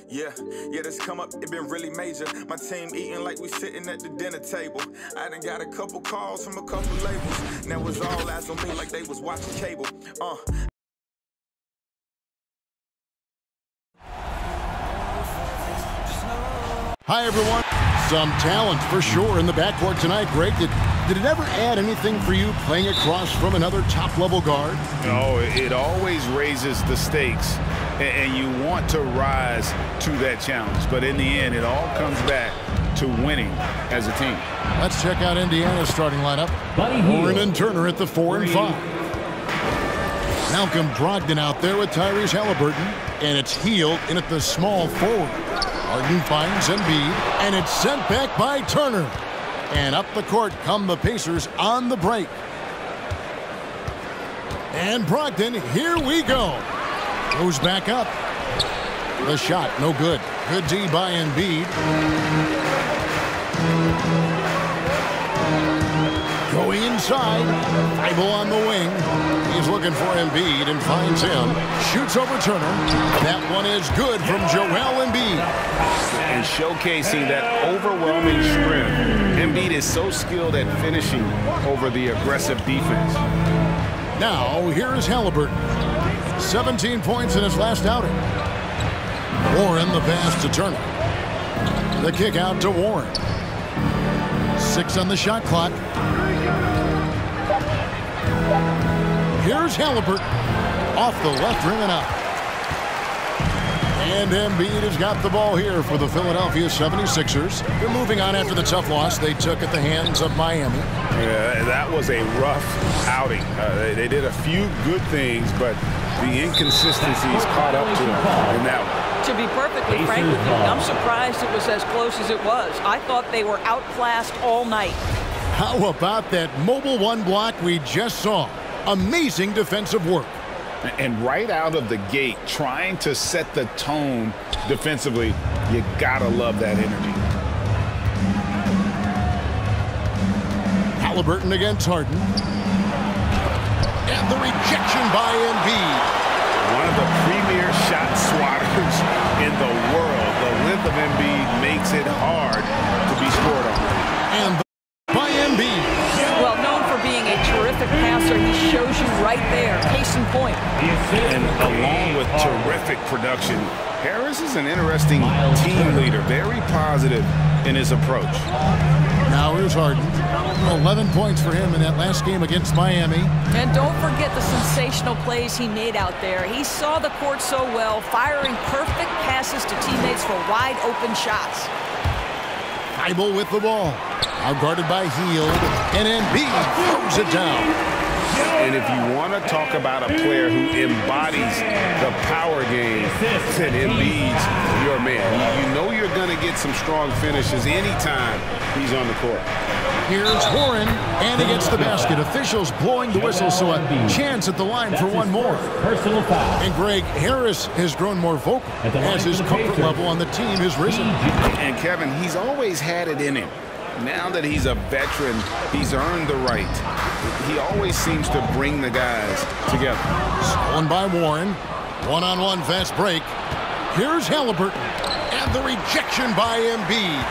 Yeah, this come up, it been really major. My team eating like we sitting at the dinner table. I done got a couple calls from a couple labels. Now it's all eyes on me like they was watching cable. Hi, everyone. Some talent for sure in the backcourt tonight, Greg. Did it ever add anything for you playing across from another top-level guard? No, it always raises the stakes, and you want to rise to that challenge. But in the end, it all comes back to winning as a team. Let's check out Indiana's starting lineup. Warren and Turner at the 4 and 5. Malcolm Brogdon out there with Tyrese Halliburton, and it's Hield in at the small forward. Harden finds EMBIID, and it's sent back by Turner. And up the court come the Pacers on the break. And Brogdon, here we go. Goes back up. The shot, no good. Good D by EMBIID. Going inside. Thibault on the wing. He's looking for EMBIID and finds him. Shoots over Turner. That one is good from Joel EMBIID. And showcasing that overwhelming strength. EMBIID is so skilled at finishing over the aggressive defense. Now, here's Halliburton. 17 points in his last outing. Warren the pass to Turner. The kick out to Warren. 6 on the shot clock. Here's Halliburton. Off the left rim and out. And EMBIID has got the ball here for the Philadelphia 76ers. They're moving on after the tough loss they took at the hands of Miami. Yeah, that was a rough outing. They did a few good things, but the inconsistencies caught up to them in that one. To be perfectly frank with you, I'm surprised it was as close as it was. I thought they were outclassed all night. How about that mobile one block we just saw? Amazing defensive work. And right out of the gate, trying to set the tone defensively, you gotta love that energy. Halliburton against Harden. And the rejection by EMBIID. One of the premier shot swatters in the world. The length of EMBIID makes it hard to be scored on. And by EMBIID. Well, known for being a terrific passer, he shows you right there. Case in point. And along with terrific production, Harris is an interesting team leader. Very positive in his approach. Now here's Harden. 11 points for him in that last game against Miami. And don't forget the sensational plays he made out there. He saw the court so well, firing perfect passes to teammates for wide open shots. Thibault with the ball. Now guarded by Hield. And EMBIID throws it down. And if you want to talk about a player who embodies the power game, then EMBIID's your man. You know you're going to get some strong finishes anytime he's on the court. Here's Warren, and he gets the basket. Officials blowing the whistle, so a chance at the line for one more. And Greg, Harris has grown more vocal as his comfort level on the team has risen. And Kevin, he's always had it in him. Now that he's a veteran, he's earned the right. He always seems to bring the guys together. Stolen by Warren. One-on-one fast break. Here's Halliburton. And the rejection by EMBIID.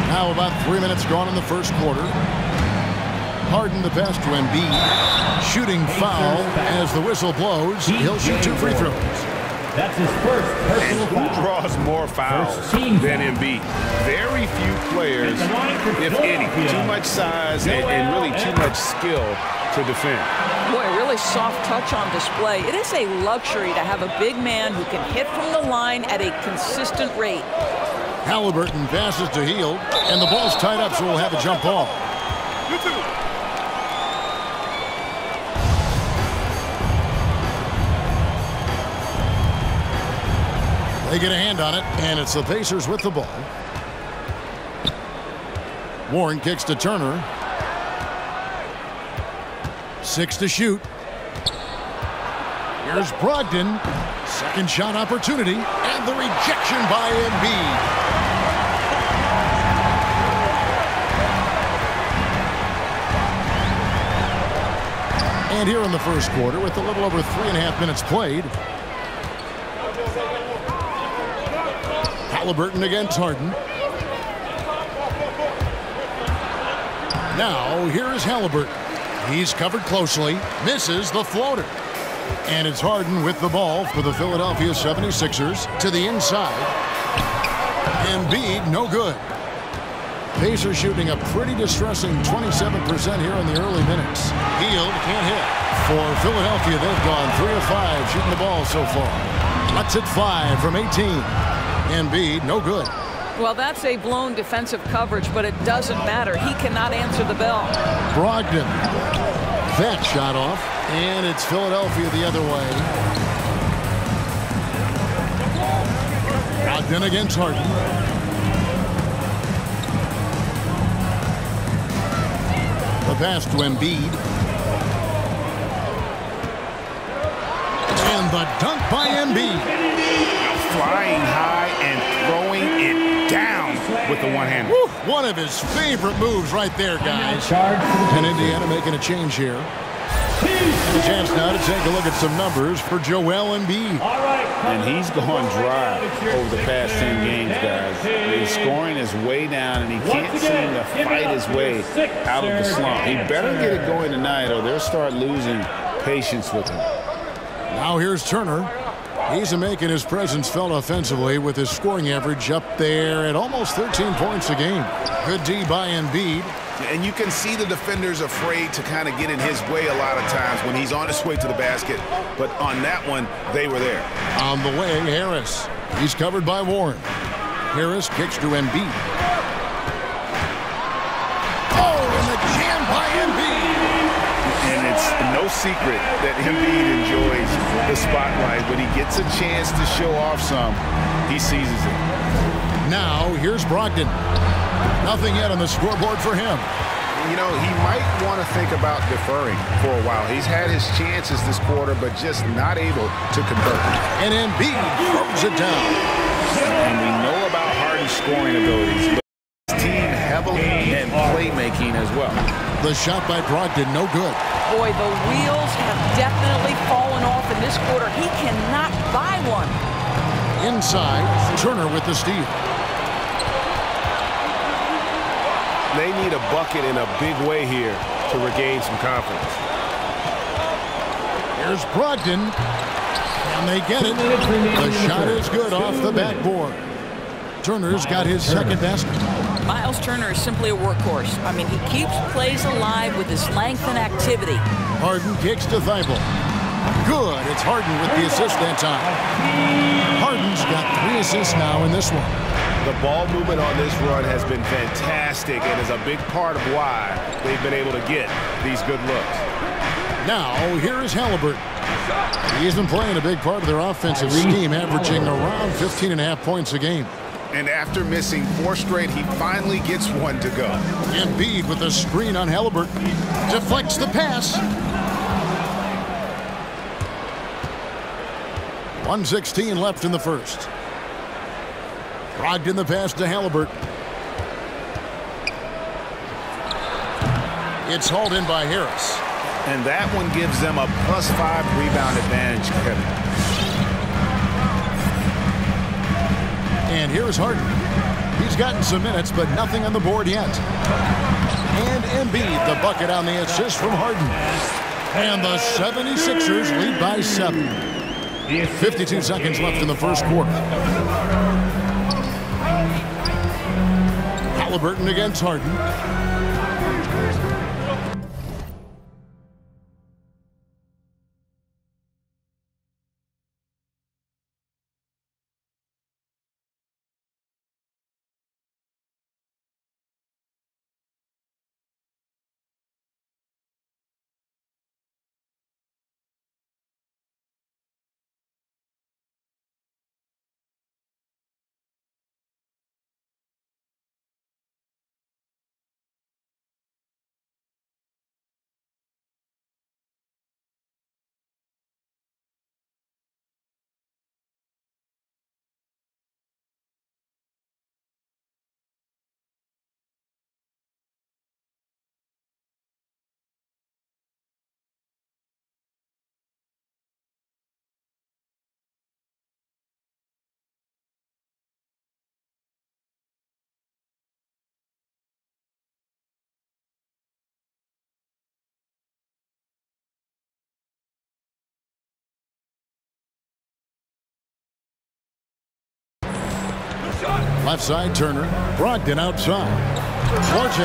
Now about 3 minutes gone in the first quarter. Harden the pass to EMBIID. Shooting foul as the whistle blows. He'll shoot 2 free throws. That's his first personal foul. Who draws more fouls than EMBIID? Very few players, if any. Too much size and really too much skill to defend. Boy, a really soft touch on display. It is a luxury to have a big man who can hit from the line at a consistent rate. Halliburton passes to Hield, and the ball's tied up, so we'll have a jump ball. They get a hand on it, and it's the Pacers with the ball. Warren kicks to Turner. 6 to shoot. Here's Brogdon. Second shot opportunity, and the rejection by EMBIID. And here in the first quarter, with a little over 3.5 minutes played, Halliburton against Harden. Now, here is Halliburton. He's covered closely, misses the floater. And it's Harden with the ball for the Philadelphia 76ers to the inside. EMBIID, no good. Pacers shooting a pretty distressing 27% here in the early minutes. Hield can't hit. For Philadelphia, they've gone 3 of 5 shooting the ball so far. Lets it fly from 18. EMBIID, no good. Well, that's a blown defensive coverage, but it doesn't matter. He cannot answer the bell. Brogdon. That shot off, and it's Philadelphia the other way. Brogdon against Harden. The pass to EMBIID. And the dunk by EMBIID. Flying high and throwing it down with the one-hander. One of his favorite moves right there, guys. And Indiana making a change here. A chance now to take a look at some numbers for Joel Embiid. And he's gone dry over the past 10 games, guys. His scoring is way down, and he can't seem to fight his way out of the slump. He better get it going tonight, or they'll start losing patience with him. Now here's Turner. He's making his presence felt offensively with his scoring average up there at almost 13 points a game. Good D by EMBIID. And you can see the defenders afraid to kind of get in his way a lot of times when he's on his way to the basket. But on that one, they were there. On the way, Harris. He's covered by Warren. Harris kicks to EMBIID. Oh, and the jam by EMBIID. And it's no secret that EMBIID enjoys the spotlight. When he gets a chance to show off some, he seizes it. Now, here's Brogdon. Nothing yet on the scoreboard for him. You know, he might want to think about deferring for a while. He's had his chances this quarter, but just not able to convert. And EMBIID throws it down. And we know about Harden's scoring abilities. His team heavily in playmaking as well. The shot by Brogdon, no good. Boy, the wheels have definitely fallen off in this quarter. He cannot buy one. Inside, Turner with the steal. They need a bucket in a big way here to regain some confidence. Here's Brogdon, and they get it. The shot is good off the backboard. Turner's got his second basket. Miles Turner is simply a workhorse. I mean, he keeps plays alive with his length and activity. Harden kicks to Thibault. Good. It's Harden with the assist that time. Harden's got 3 assists now in this one. The ball movement on this run has been fantastic and is a big part of why they've been able to get these good looks. Now, here is Halliburton. He's been playing a big part of their offensive scheme, averaging around 15.5 points a game. And after missing 4 straight, he finally gets one to go. EMBIID with a screen on Halliburton. Deflects the pass. 1:16 left in the first. Brogdon the pass to Halliburton. It's hauled in by Harris. And that one gives them a +5 rebound advantage, Kevin. And here's Harden. He's gotten some minutes, but nothing on the board yet. And EMBIID, the bucket on the assist from Harden. And the 76ers lead by 7. 52 seconds left in the first quarter. Halliburton against Harden. Left side, Turner. Brogdon outside. Forte.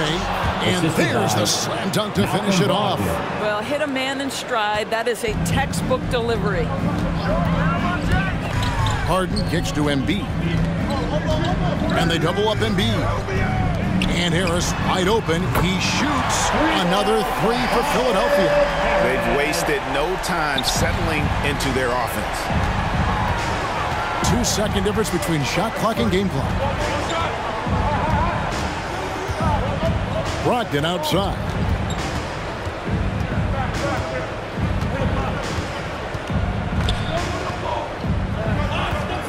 And there's the slam dunk to finish it off. Well, hit a man in stride. That is a textbook delivery. Harden kicks to Embiid. And they double up Embiid. And Harris wide open. He shoots another three for Philadelphia. They've wasted no time settling into their offense. 2-second difference between shot clock and game clock. Brogdon outside.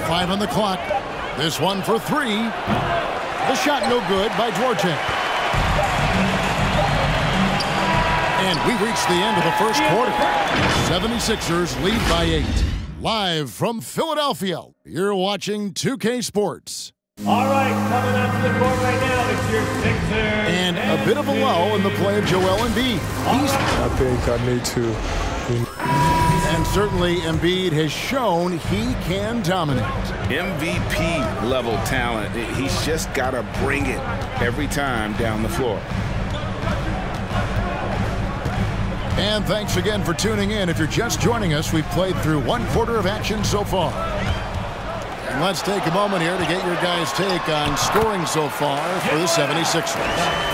Five on the clock. This one for three. The shot no good by Duarte. And we reached the end of the first quarter. 76ers lead by 8. Live from Philadelphia, you're watching 2K Sports. All right, coming up to the court right now, it's your Sixers. And a bit of a lull in the play of Joel Embiid. I think I need to. And certainly Embiid has shown he can dominate. MVP level talent. He's just got to bring it every time down the floor. And thanks again for tuning in. If you're just joining us, we've played through one quarter of action so far. And let's take a moment here to get your guys' take on scoring so far for the 76ers.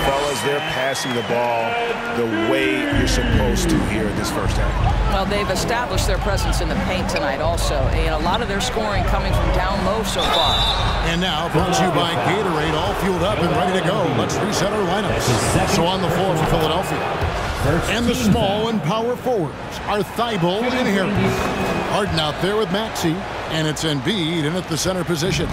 Fellas, they're passing the ball the way you're supposed to here in this first half. Well, they've established their presence in the paint tonight also. And a lot of their scoring coming from down low so far. And now, brought to you by Gatorade, all fueled up and ready to go. Let's reset our lineups. So on the floor for Philadelphia. And the small and power forwards are Thibault and Harris. Harden out there with Maxey. And it's Embiid in at the center position.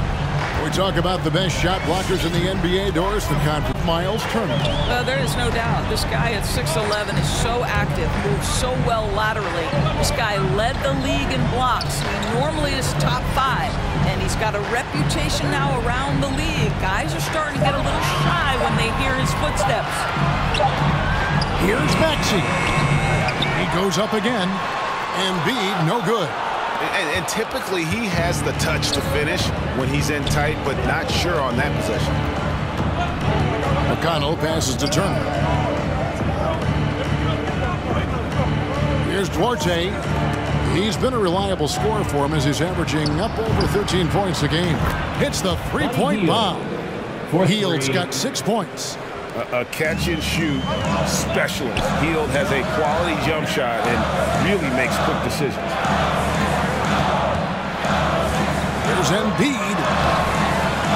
We talk about the best shot blockers in the NBA. Doors the conference. Miles Turner. There is no doubt. This guy at 6'11" is so active, moves so well laterally. This guy led the league in blocks. He normally is top 5, and he's got a reputation now around the league. Guys are starting to get a little shy when they hear his footsteps. Here's Maxey. He goes up again. Embiid, no good. And typically he has the touch to finish when he's in tight, but not sure on that possession. McConnell passes to Turner. Here's Duarte. He's been a reliable scorer for him as he's averaging up over 13 points a game. Hits the three-point bomb. Hield's got 6 points. A catch-and-shoot specialist. Hield has a quality jump shot and really makes quick decisions. Here's Embiid.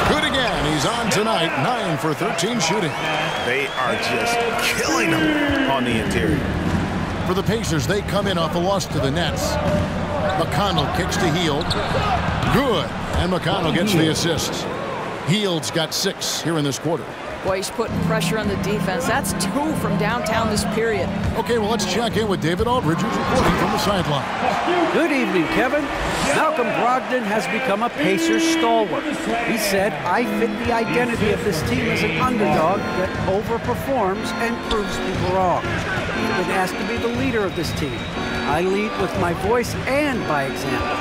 Good again. He's on tonight. 9 for 13 shooting. They are just killing them on the interior. For the Pacers, they come in off a loss to the Nets. McConnell kicks to Hield. Good. And McConnell gets the assist. Hield's got 6 here in this quarter. Boy, he's putting pressure on the defense. That's 2 from downtown this period. Okay, well, let's check in with David Aldridge, who's reporting from the sideline. Good evening, Kevin. Malcolm Brogdon has become a Pacers stalwart. He said, I fit the identity of this team as an underdog that overperforms and proves people wrong. He's been asked to be the leader of this team. I lead with my voice and by example.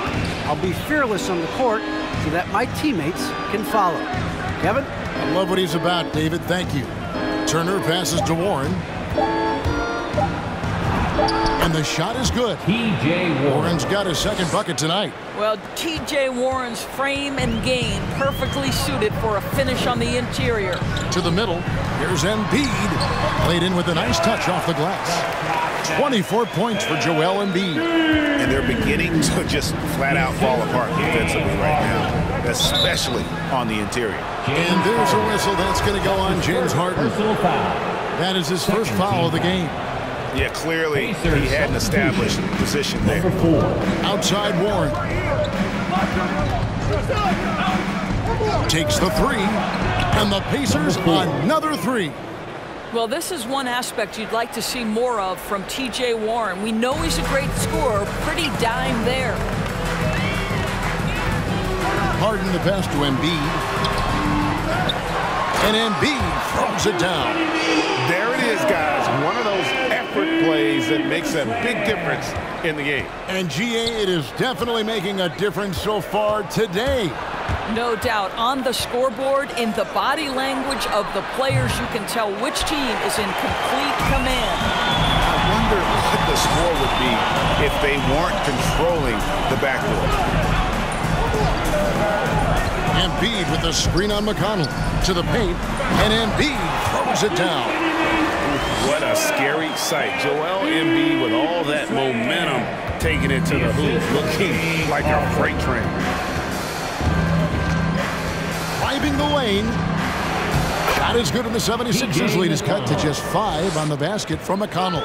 I'll be fearless on the court so that my teammates can follow. Kevin? I love what he's about, David. Thank you. Turner passes to Warren. And the shot is good. T.J. Warren's got his second bucket tonight. Well, T.J. Warren's frame and game perfectly suited for a finish on the interior. To the middle. Here's Embiid. Played in with a nice touch off the glass. 24 points for Joel Embiid. And they're beginning to just flat out fall apart defensively right now, especially on the interior. And there's a whistle that's going to go on James Harden. That is his first foul of the game. Yeah, clearly he had an established position there. Outside Warren. Takes the 3. And the Pacers another 3. Well, this is one aspect you'd like to see more of from T.J. Warren. We know he's a great scorer. Pretty dime there. Harden the pass to Embiid. And Embiid throws it down. There it is, guys. One of those effort plays that makes a big difference in the game. And GA, it is definitely making a difference so far today. No doubt. On the scoreboard, in the body language of the players, you can tell which team is in complete command. I wonder what the score would be if they weren't controlling the backboard. EMBIID with the screen on McConnell. To the paint, and EMBIID throws it down. What a scary sight. Joel EMBIID with all that momentum taking it to the hoop, looking like a freight train. Driving the lane. Shot is good, and the 76ers lead is cut to just 5 on the basket from McConnell.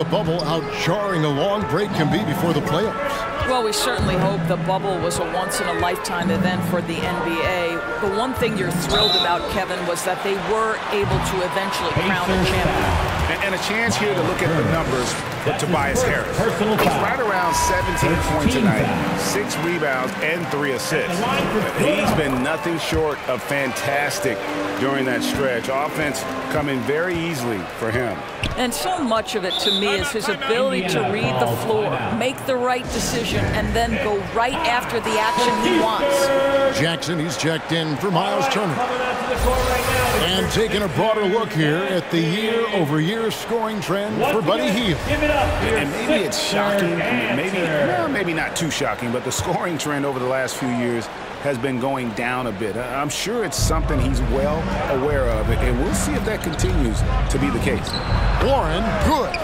The bubble how jarring a long break can be before the playoffs. Well, we certainly hope the bubble was a once-in-a-lifetime event for the NBA. The one thing you're thrilled about, Kevin, was that they were able to eventually crown a champion. And a chance here to look at the numbers for Tobias Harris. He's right around 17 points tonight, 6 rebounds, and 3 assists. He's been nothing short of fantastic during that stretch. Offense coming very easily for him. And so much of it, to me, is his ability to read the floor, make the right decision, and then go right after the action he wants. Jackson, he's checked in for Miles Turner. And taking a broader look here at the year-over-year scoring trend for Buddy Hield. And maybe it's shocking, maybe not too shocking, but the scoring trend over the last few years has been going down a bit. I'm sure it's something he's well aware of, and we'll see if that continues to be the case. Warren, good.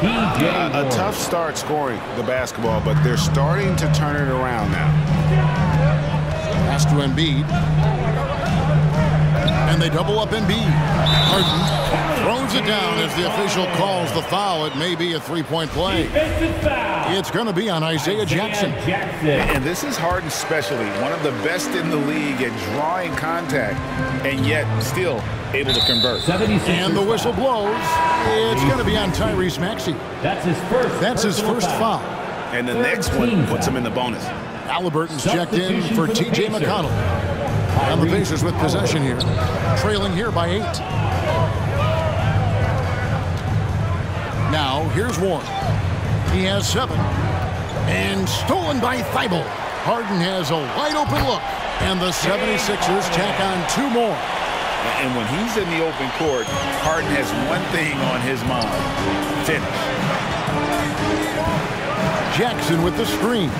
A tough start scoring the basketball, but they're starting to turn it around now. Pass to EMBIID. And they double up EMBIID. Harden throws it down as the official calls the foul. It may be a three-point play. It's going to be on Isaiah Jackson. And this is Harden's specialty, one of the best in the league at drawing contact, and yet still able to convert. And the whistle blows. It's going to be on Tyrese Maxey. That's his first foul. And the next one puts him in the bonus. Halliburton's checked in for T.J. McConnell. And the Pacers with possession here, trailing here by 8. Now, here's Warren. He has 7. And stolen by Thibault. Harden has a wide-open look. And the 76ers tack on 2 more. And when he's in the open court, Harden has one thing on his mind. Finish. Jackson with the screen.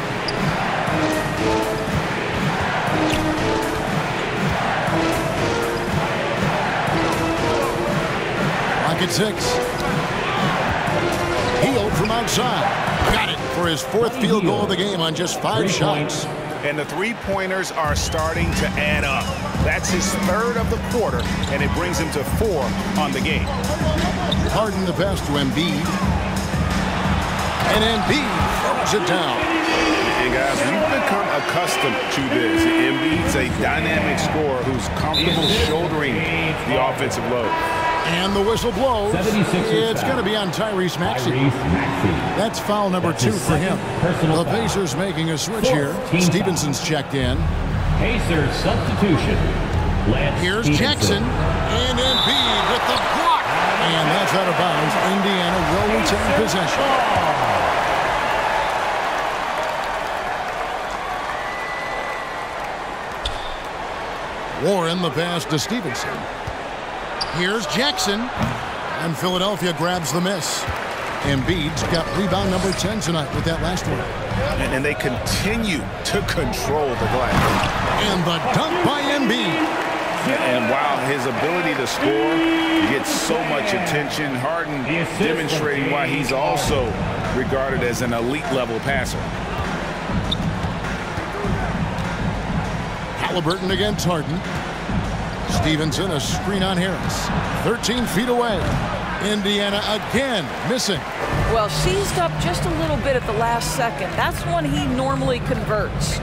At 6. Hield from outside. Got it for his 4th field goal of the game on just 5 shots. And the 3-pointers are starting to add up. That's his 3rd of the quarter, and it brings him to 4 on the game. Harden the pass to EMBIID. And EMBIID throws it down. And guys, we've become accustomed to this. EMBIID's a dynamic scorer who's comfortable shouldering the offensive load. And the whistle blows. It's going to be on Tyrese Maxey. That's foul number 2 for him. The Pacers making a switch here. Stevenson's checked in. Pacers substitution. Here's Jackson. And EMBIID with the block. And that's out of bounds. Indiana will retain possession. Warren the pass to Stevenson. Here's Jackson, and Philadelphia grabs the miss. EMBIID's got rebound number 10 tonight with that last one. And they continue to control the glass. And the dunk by EMBIID. And while his ability to score gets so much attention, Harden demonstrating why he's also regarded as an elite-level passer. Halliburton against Harden. Stevenson, a screen on Harris. 13 feet away. Indiana again missing. Well, seized up just a little bit at the last second. That's when he normally converts.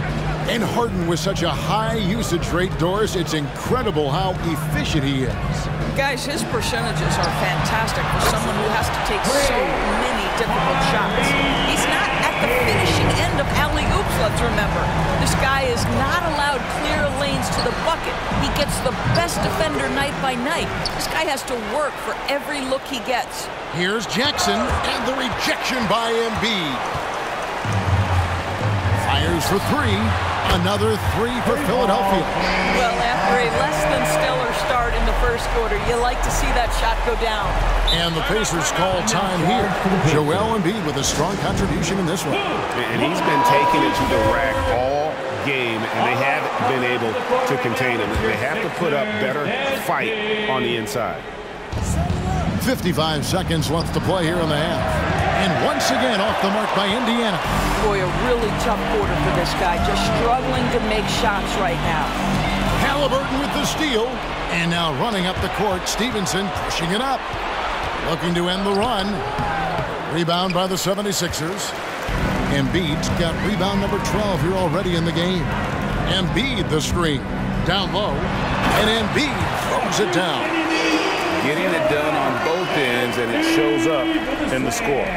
And Harden with such a high usage rate, Doris, it's incredible how efficient he is. Guys, his percentages are fantastic for someone who has to take so many difficult shots. He's not at the finishing end of alley-oops, let's remember. This guy is not allowed clear lanes to the bucket. He gets the best defender night by night. This guy has to work for every look he gets. Here's Jackson, and the rejection by EMBIID. Fires for three. Another three for Philadelphia. Well, after a less than stellar start in the first quarter, you like to see that shot go down. And the Pacers call time here. Joel Embiid with a strong contribution in this one. And he's been taking it to the rack all game, and they haven't been able to contain him. They have to put up better fight on the inside. 55 seconds left to play here in the half. And once again off the mark by Indiana. Boy, a really tough quarter for this guy. Just struggling to make shots right now. Halliburton with the steal. And now running up the court, Stevenson pushing it up. Looking to end the run. Rebound by the 76ers. Embiid's got rebound number 12 here already in the game. Embiid the screen. Down low. And Embiid throws it down. Getting it done on both ends, and it shows up in the score.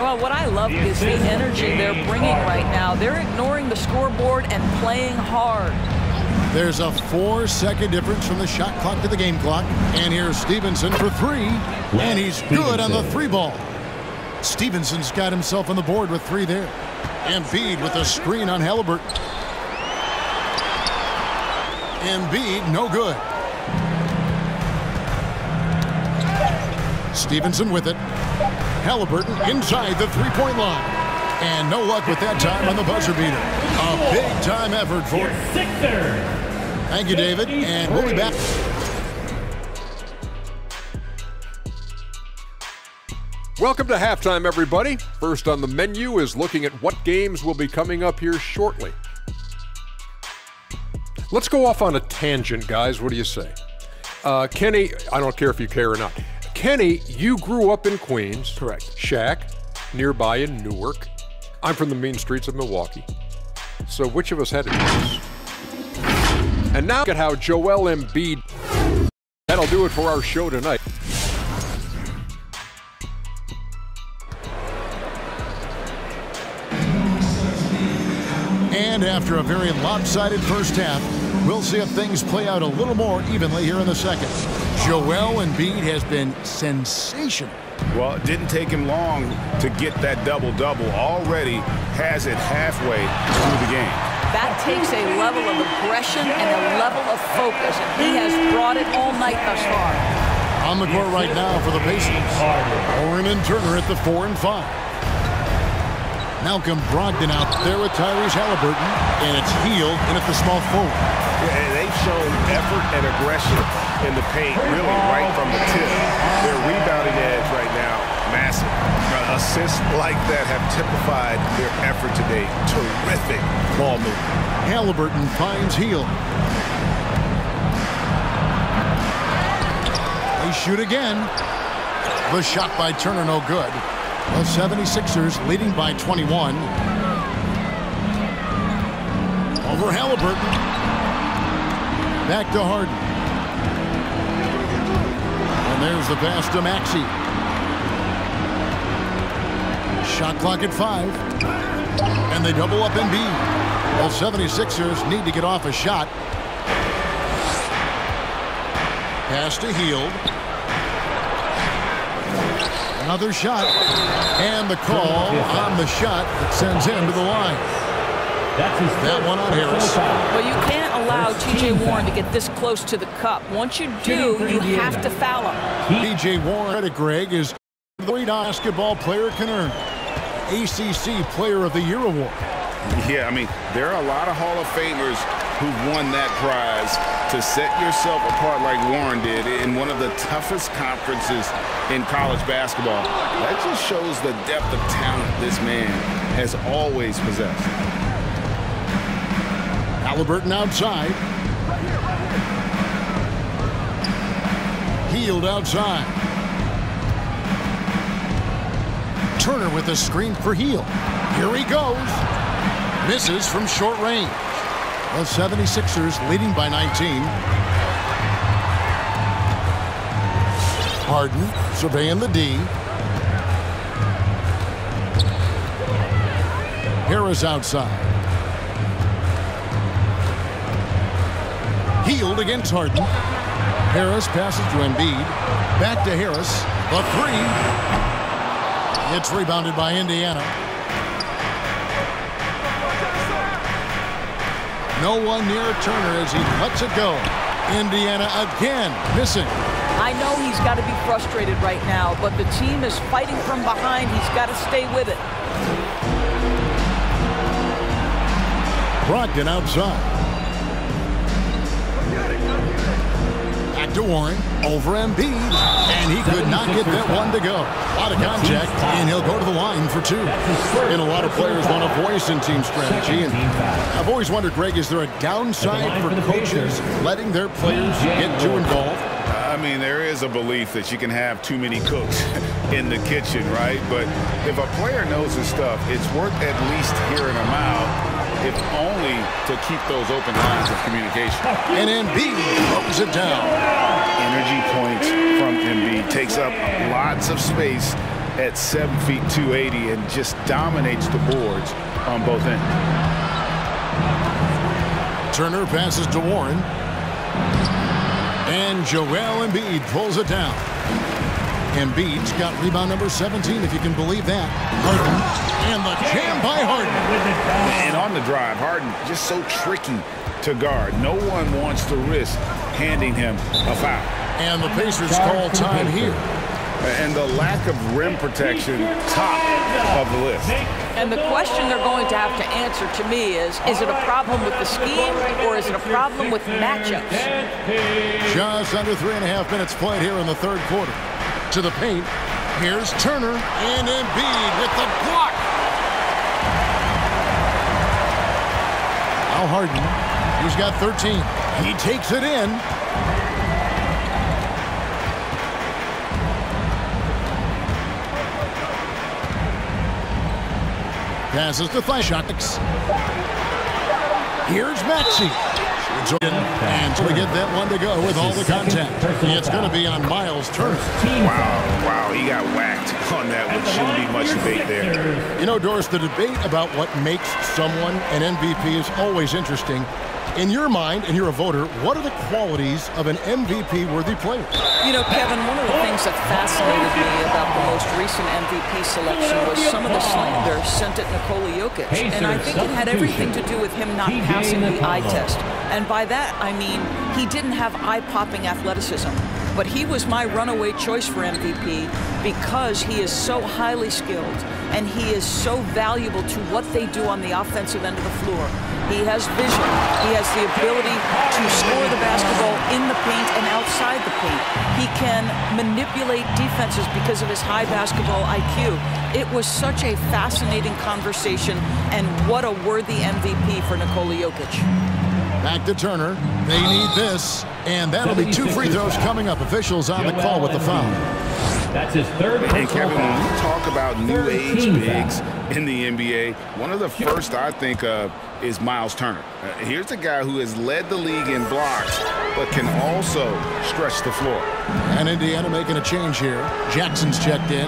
Well, what I love is the energy they're bringing right now. They're ignoring the scoreboard and playing hard. There's a 4-second difference from the shot clock to the game clock. And here's Stevenson for three. And he's good on the three ball. Stevenson's got himself on the board with three there. Embiid with a screen on Halliburton. Embiid, no good. Stevenson with it. Halliburton inside the three-point line. And no luck with that time on the buzzer beater. A big-time effort for him. Thank you, David. And we'll be back. Welcome to halftime, everybody. First on the menu is looking at what games will be coming up here shortly. Let's go off on a tangent, guys. What do you say? Kenny, I don't care if you care or not. Kenny, you grew up in Queens. Correct. Shaq, nearby in Newark. I'm from the mean streets of Milwaukee. So which of us had it worse? And now look at how Joel Embiid. That'll do it for our show tonight. And after a very lopsided first half, we'll see if things play out a little more evenly here in the second. Joel Embiid has been sensational. Well, it didn't take him long to get that double-double. Already has it halfway through the game. That takes a level of aggression and a level of focus, and he has brought it all night thus far. On the court right now for the Pacers. Warren and Turner at the 4 and 5. Malcolm Brogdon out there with Tyrese Halliburton, and it's Hield in at the small forward. Yeah, and they've shown effort and aggression in the paint, really right from the tip. Their rebounding edge right now, massive. Assists like that have typified their effort today. Terrific ball movement. Halliburton finds Hield. They shoot again. The shot by Turner no good. The 76ers leading by 21. Over Halliburton. Back to Harden. And there's the pass to Maxey. Shot clock at 5. And they double up Embiid. The 76ers need to get off a shot. Pass to Hield. Another shot, and the call on the shot that sends him to the line. That one on Harris. Well, you can't allow T.J. Warren to get this close to the cup. Once you do, you have to foul him. T.J. Warren, Greg, is the lead basketball player can earn ACC Player of the Year award. Yeah, I mean, there are a lot of Hall of Famers who've won that prize. To set yourself apart like Warren did in one of the toughest conferences in college basketball, that just shows the depth of talent this man has always possessed. Halliburton outside. Hield outside. Turner with a screen for Hield. Here he goes. Misses from short range. The 76ers leading by 19. Harden surveying the D. Harris outside. Hield against Harden. Harris passes to Embiid. Back to Harris. The three. It's rebounded by Indiana. No one near Turner as he lets it go. Indiana again missing. I know he's got to be frustrated right now, but the team is fighting from behind. He's got to stay with it. Brogdon outside. Back to Warren. Over Embiid. And he could not get that one to go. A lot of contact, and he'll go to the line for two. And a lot of players want a voice in team strategy. And I've always wondered, Greg, is there a downside for coaches letting their players get too involved? I mean, there is a belief that you can have too many cooks in the kitchen, right? But if a player knows his stuff, it's worth at least hearing him out, if only to keep those open lines of communication. And Embiid throws it down. Energy points from Embiid. Takes up lots of space at 7 feet 280 and just dominates the boards on both ends. Turner passes to Warren. And Joel Embiid pulls it down. Embiid's got rebound number 17, if you can believe that. Harden, and the jam by Harden. And on the drive, Harden just so tricky to guard. No one wants to risk handing him a foul. And the Pacers call time here. And the lack of rim protection, top of the list. And the question they're going to have to answer to me is it a problem with the scheme or is it a problem with matchups? Just under 3.5 minutes played here in the third quarter. To the paint, here's Turner and Embiid with the block. Now Harden, he's got 13. He takes it in. Passes to Thyshots. Here's Maxey. And so we get that one to go with all the contact. It's going to be on Miles Turner. Wow, he got whacked on that, which shouldn't be much debate there. You know, Doris, the debate about what makes someone an MVP is always interesting. In your mind, and you're a voter, what are the qualities of an MVP-worthy player? You know, Kevin, one of the things that fascinated me about the most recent MVP selection was some of the slander sent at Nikola Jokic. And I think it had everything to do with him not passing the eye test. And by that, I mean he didn't have eye-popping athleticism. But he was my runaway choice for MVP because he is so highly skilled and he is so valuable to what they do on the offensive end of the floor. He has vision. He has the ability to score the basketball in the paint and outside the paint. He can manipulate defenses because of his high basketball IQ. It was such a fascinating conversation, and what a worthy MVP for Nikola Jokic. Back to Turner. They need this, and that'll be 2 free throws coming up. Officials on the call with the foul. That's his third. And Kevin, when we talk about new age bigs in the NBA, one of the first I think of is Miles Turner. Here's a guy who has led the league in blocks, but can also stretch the floor. And Indiana making a change here. Jackson's checked in.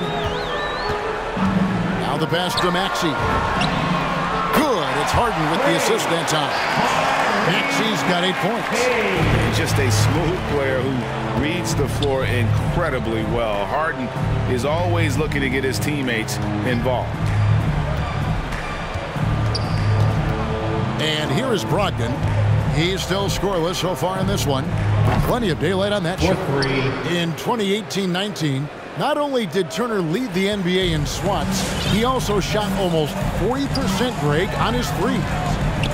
Now the pass to Maxey. Good. It's Harden with the assist that time. Maxey's got 8 points. Just a smooth player who reads the floor incredibly well. Harden is always looking to get his teammates involved. And here is Brogdon. He's still scoreless so far in this one. Plenty of daylight on that shot. In 2018-19, not only did Turner lead the NBA in swats, he also shot almost 40%, Greg, on his threes.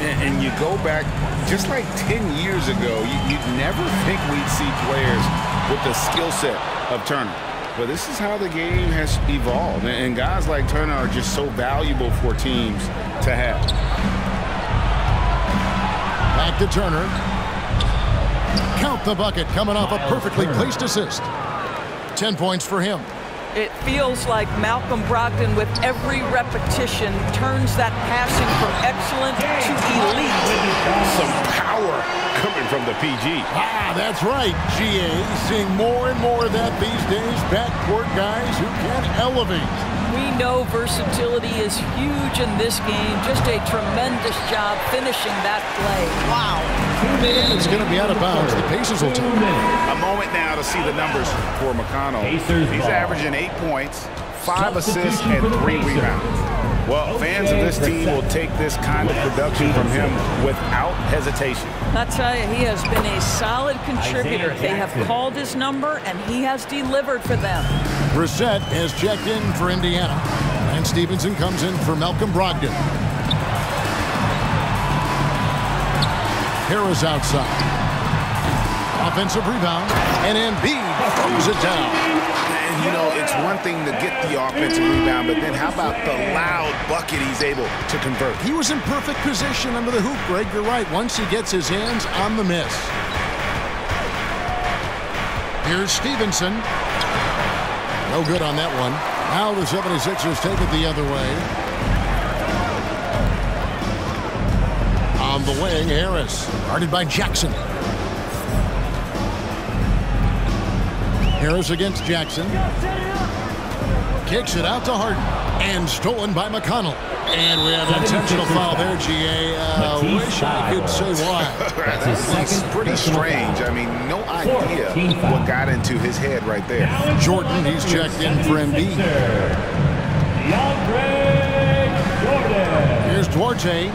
And you go back just like 10 years ago, you'd never think we'd see players with the skill set of Turner. But this is how the game has evolved. And guys like Turner are just so valuable for teams to have. Back to Turner. Count the bucket coming off a perfectly placed assist. 10 points for him. It feels like Malcolm Brogdon, with every repetition, turns that passing from excellent to elite. Some power coming from the PG. That's right, GA. Seeing more and more of that these days. Backcourt guys who can elevate. We know versatility is huge in this game. Just a tremendous job finishing that play. Wow. And it's going to be out of bounds. The Pacers will take it. A moment now to see the numbers for McConnell. He's averaging 8 points, 5 assists, and 3 rebounds. Well, fans of this team will take this kind of production from him without hesitation. I'll tell you, he has been a solid contributor. They have called his number, and he has delivered for them. Brissett has checked in for Indiana. And Stevenson comes in for Malcolm Brogdon. Harris outside. Offensive rebound, and EMBIID throws it down. And, you know, it's one thing to get the offensive rebound, but then how about the loud bucket he's able to convert? He was in perfect position under the hoop, Greg. You're right. Once he gets his hands on the miss. Here's Stevenson. No good on that one. Now the 76ers take it the other way. On the wing, Harris. Guarded by Jackson. Harris against Jackson. Kicks it out to Harden. And stolen by McConnell. And we have an intentional foul there, G.A. Wish I could say why. That's pretty strange. I mean, no idea what got into his head right there. Jordan, he's checked in for EMBIID. Here's Duarte.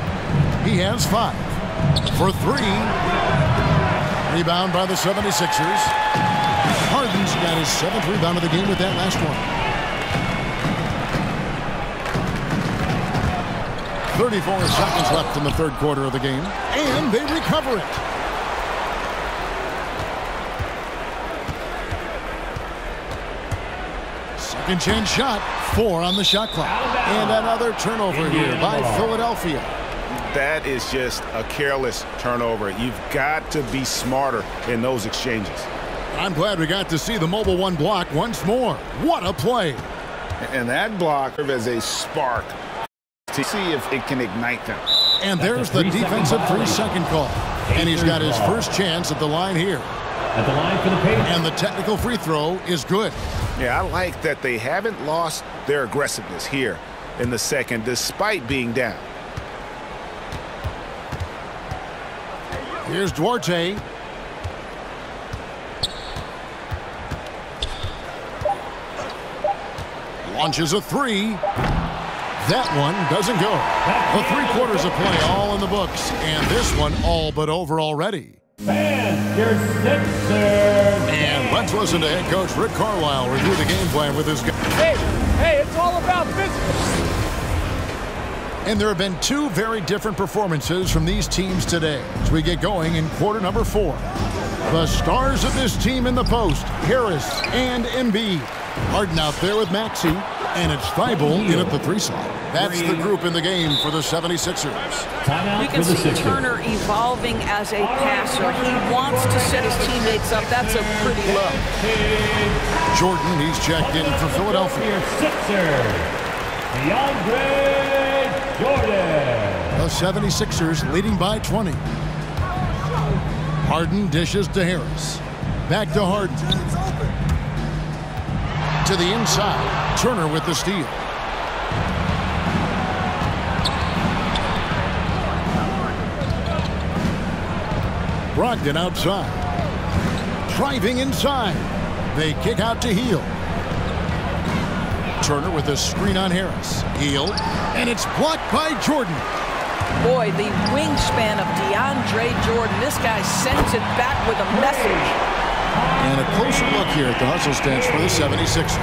He has 5 for 3. Rebound by the 76ers. Harden's got his 7th rebound of the game with that last one. 34 seconds left in the third quarter of the game, and they recover it. Second chance shot, 4 on the shot clock. And another turnover here by Philadelphia. That is just a careless turnover. You've got to be smarter in those exchanges. I'm glad we got to see the Mobile One block once more. What a play. And that block serves as a spark to see if it can ignite them. And there's the defensive 3-second call. And he's got his first chance at the line here. At the line for the paint. And the technical free throw is good. Yeah, I like that they haven't lost their aggressiveness here in the second, despite being down. Here's Duarte. Launches a 3. That one doesn't go. The 3 quarters of play all in the books, and this one all but over already. And your Sixers. And let's listen to head coach Rick Carlisle review the game plan with his guys. Hey, it's all about business. And there have been 2 very different performances from these teams today as we get going in quarter number 4. The stars of this team in the post, Harris and EMBIID. Harden out there with Maxey, and it's Thibault in at the 3 slot. That's the group in the game for the 76ers. You can see Turner evolving as a passer. He wants to set his teammates up. That's a pretty look. Jordan, he's checked in for Philadelphia. The 76ers leading by 20. Harden dishes to Harris. Back to Harden. To the inside. Turner with the steal. Brogdon outside. Driving inside. They kick out to Hield. Turner with a screen on Harris. Hield. And it's blocked by Jordan. Boy, the wingspan of DeAndre Jordan. This guy sends it back with a message. And a closer look here at the hustle stance for the 76ers.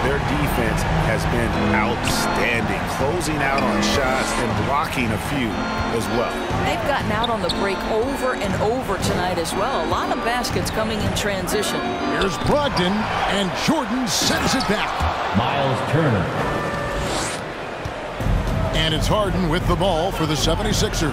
Their defense has been outstanding, closing out on shots and blocking a few as well. They've gotten out on the break over and over tonight as well. A lot of baskets coming in transition. Here's Brogdon, and Jordan sends it back. Miles Turner. And it's Harden with the ball for the 76ers.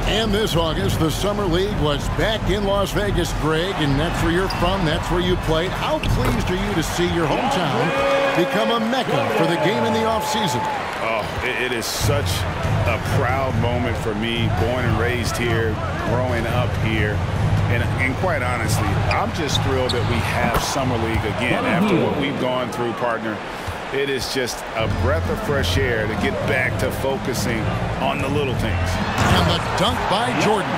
And this August, the Summer League was back in Las Vegas, Greg, and that's where you're from, that's where you played. How pleased are you to see your hometown become a mecca for the game in the offseason? Oh, it is such a proud moment for me, born and raised here, growing up here. And quite honestly, I'm just thrilled that we have Summer League again after what we've gone through, partner. It is just a breath of fresh air to get back to focusing on the little things. And the dunk by Jordan.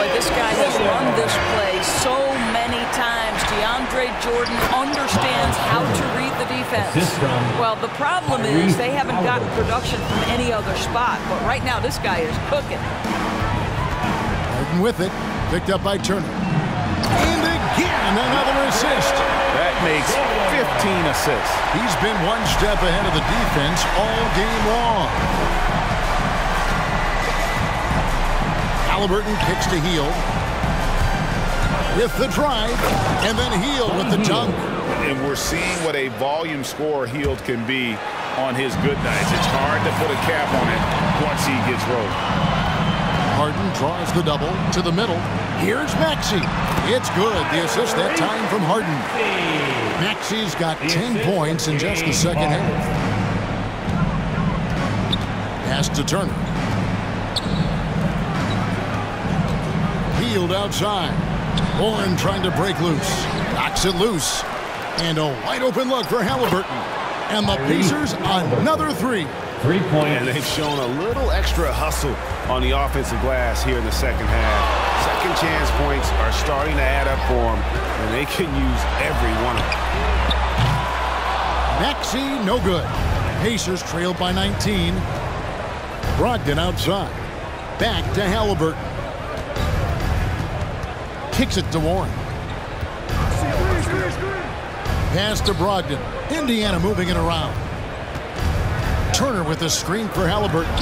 Boy, this guy has run this play so many times. DeAndre DeAndre Jordan understands how to read the defense. Well, the problem is they haven't gotten production from any other spot, but right now this guy is cooking. Harden with it, picked up by Turner. And again, another assist. That makes 15 assists. He's been one step ahead of the defense all game long. Halliburton kicks to Hield with the drive, and then Hield with the dunk. And we're seeing what a volume scorer Hield can be on his good nights. It's hard to put a cap on it once he gets rolling. Harden draws the double to the middle. Here's Maxey. It's good. The assist that time from Harden. Maxey's got 10 points in just the second half. Pass to Turner. Hield outside. Warren trying to break loose. Knocks it loose. And a wide open look for Halliburton. And the Pacers another three. 3 points. And they've shown a little extra hustle on the offensive glass here in the second half. Second chance points are starting to add up for them, and they can use every one of them. Maxey, no good. Pacers trailed by 19. Brogdon outside. Back to Halliburton. Kicks it to Warren. Pass to Brogdon. Indiana moving it around. Turner with the screen for Halliburton.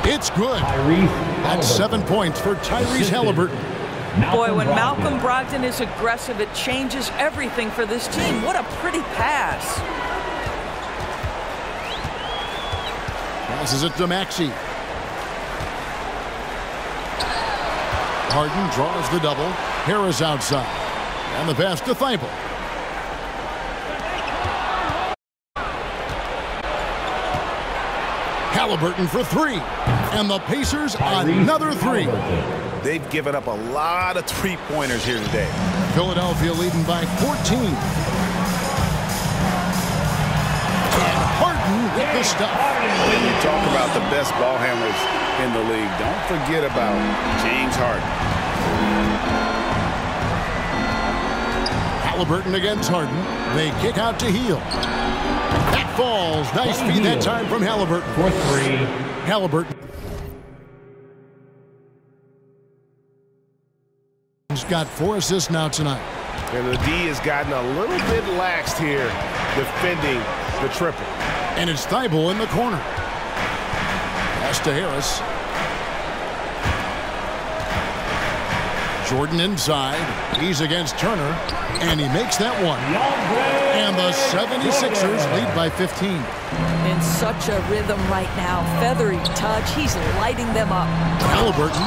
It's good. That's 7 points for Tyrese Halliburton. Boy, when Malcolm Brogdon is aggressive, it changes everything for this team. What a pretty pass. Passes it to Maxey. Harden draws the double. Harris outside. And the pass to Thibault. Halliburton for three. And the Pacers another three. They've given up a lot of three-pointers here today. Philadelphia leading by 14. And Harden with the stuff. When you talk about the best ball handlers in the league, don't forget about James Harden. Halliburton against Harden. They kick out to Hield. That falls. Nice feed that time from Halliburton. 4-3. Halliburton. He's got 4 assists now tonight. And the D has gotten a little bit laxed here defending the triple. And it's Thibault in the corner. Pass to Harris. Jordan inside. He's against Turner. And he makes that one. And the 76ers lead by 15. In such a rhythm right now. Feathery touch. He's lighting them up. Halliburton.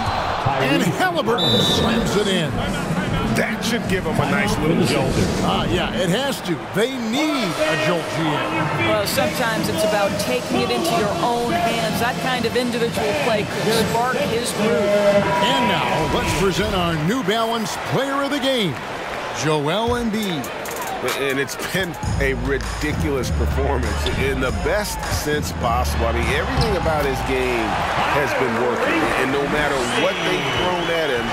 And Halliburton slams it in. That should give them a nice little jolt. Yeah, it has to. They need a jolt here. Well, sometimes it's about taking it into your own hands. That kind of individual play could spark his groove. And now, let's present our New Balance Player of the Game, Joel Embiid. And it's been a ridiculous performance in the best sense possible. I mean, everything about his game has been working. And no matter what they've thrown at him,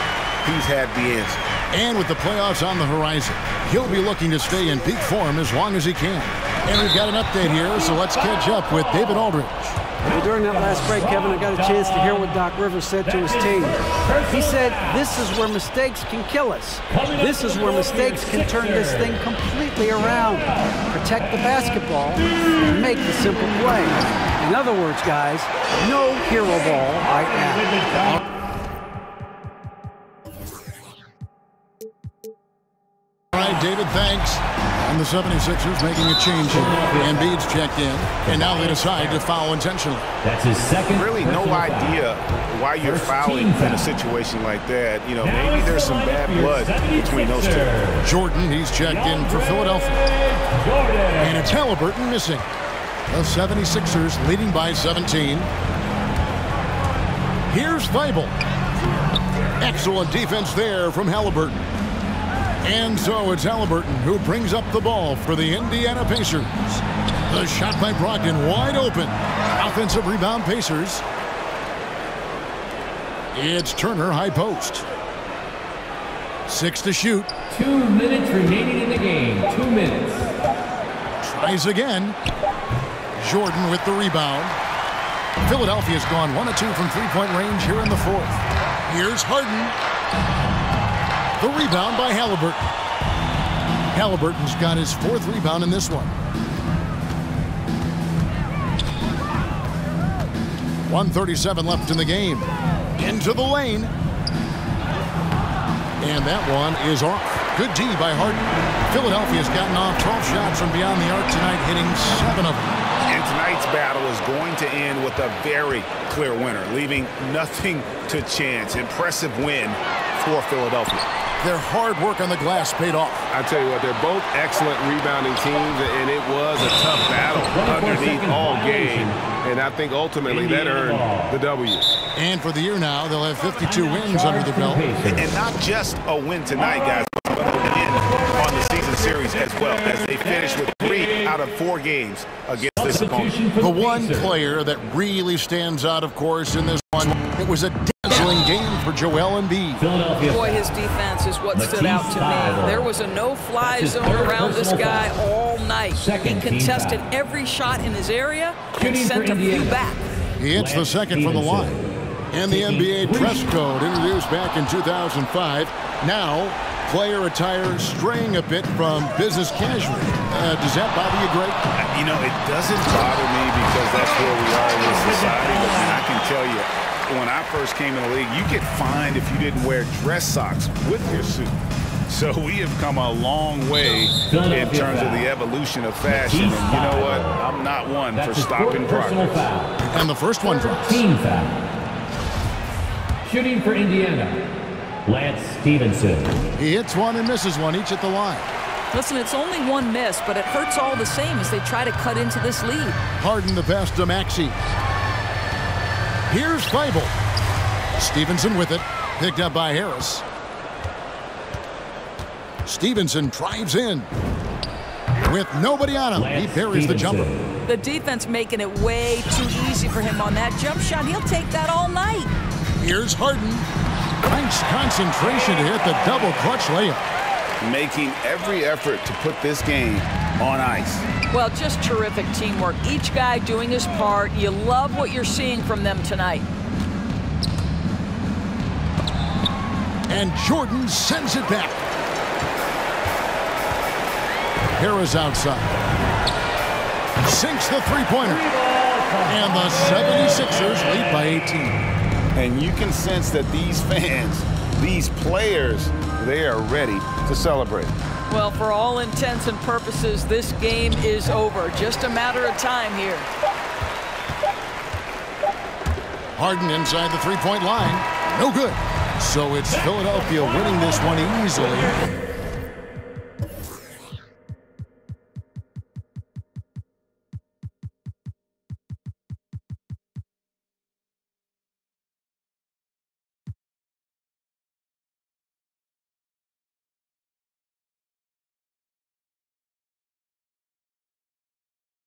he's had the answer. And with the playoffs on the horizon, he'll be looking to stay in peak form as long as he can. And we've got an update here, so let's catch up with David Aldridge. Well, during that last break, Kevin, I got a chance to hear what Doc Rivers said to his team. He said, this is where mistakes can kill us. This is where mistakes can turn this thing completely around. Protect the basketball and make the simple play. In other words, guys, no hero ball right now. All right, David, thanks. And the 76ers making a change here. Embiid's checked in, and now they decide to foul intentionally. That's his second. Really no idea why you're fouling in a situation like that. You know, maybe there's some bad blood between those two. Jordan, he's checked in for Philadelphia. And it's Halliburton missing. The 76ers leading by 17. Here's Thibault. Excellent defense there from Halliburton. And so it's Halliburton who brings up the ball for the Indiana Pacers. The shot by Brogdon wide open. Offensive rebound Pacers. It's Turner high post. 6 to shoot. 2 minutes remaining in the game. 2 minutes. Tries again. Jordan with the rebound. Philadelphia's gone 1 of 2 from three-point range here in the fourth. Here's Harden. The rebound by Halliburton. Halliburton's got his 4th rebound in this one. 1:37 left in the game. Into the lane. And that one is off. Good D by Harden. Philadelphia's gotten off 12 shots from beyond the arc tonight, hitting 7 of them. And tonight's battle is going to end with a very clear winner, leaving nothing to chance. Impressive win for Philadelphia. Their hard work on the glass paid off. I tell you what, they're both excellent rebounding teams, and it was a tough battle underneath all game. And I think ultimately that earned the W. And for the year now, they'll have 52 wins under the belt. And not just a win tonight, guys, but a win on the season series as well, as they finish with 3 out of 4 games against this opponent. The one player that really stands out, of course, in this one, it was a dazzling game for Joel Embiid. Boy, his defense is what stood out to me. There was a no-fly zone around this guy all night. He contested every shot in his area and sent a few back. He hits the second from the line. And the NBA dress code introduced back in 2005. Now, player attire straying a bit from business casual. Does that bother you, Greg? You know, it doesn't bother me because that's where we are in this society. But I can tell you, when I first came in the league, you get fined if you didn't wear dress socks with your suit. So we have come a long way in terms of the evolution of fashion. And you know what? I'm not one for stopping progress. And the first one drops. Team foul. Shooting for Indiana, Lance Stevenson. He hits one and misses one, each at the line. Listen, it's only one miss, but it hurts all the same as they try to cut into this lead. Harden the pass to Maxey. Here's Feibel. Stevenson with it, picked up by Harris. Stevenson drives in. With nobody on him, he buries the jumper. The defense making it way too easy for him on that jump shot. He'll take that all night. Here's Harden. Nice concentration to hit the double clutch layup. Making every effort to put this game on ice. Well, just terrific teamwork. Each guy doing his part. You love what you're seeing from them tonight. And Jordan sends it back. Harris outside. Sinks the three-pointer. And the 76ers lead by 18. And you can sense that these fans, these players, they are ready to celebrate. Well, for all intents and purposes, this game is over. Just a matter of time here. Harden inside the three-point line. No good. So it's Philadelphia winning this one easily.